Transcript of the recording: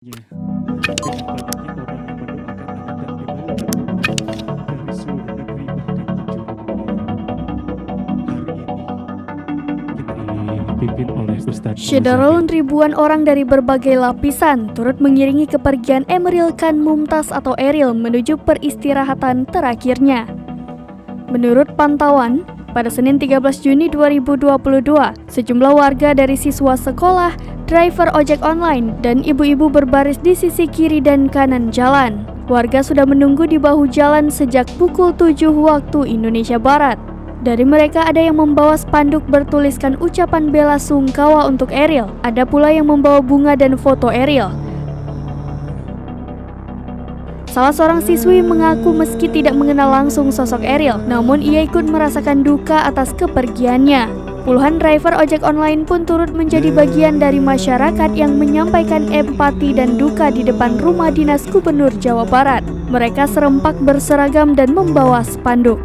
Dengan banyaknya orang yang mendoakan Anda dimanapun Anda dari seluruh negeri bahkan penjuru dunia. Hari ini kita dipimpin oleh Ustadz Syederun ribuan orang dari berbagai lapisan turut mengiringi kepergian Emeril Khan Mumtaz atau Eril menuju peristirahatan terakhirnya. Menurut pantauan, pada Senin 13 Juni 2022, sejumlah warga dari siswa sekolah, driver ojek online, dan ibu-ibu berbaris di sisi kiri dan kanan jalan. Warga sudah menunggu di bahu jalan sejak pukul 7 waktu Indonesia Barat. Dari mereka ada yang membawa spanduk bertuliskan ucapan bela sungkawa untuk Eril. Ada pula yang membawa bunga dan foto Eril. Salah seorang siswi mengaku meski tidak mengenal langsung sosok Eril, namun ia ikut merasakan duka atas kepergiannya. Puluhan driver ojek online pun turut menjadi bagian dari masyarakat yang menyampaikan empati dan duka di depan rumah dinas Gubernur Jawa Barat. Mereka serempak berseragam dan membawa spanduk.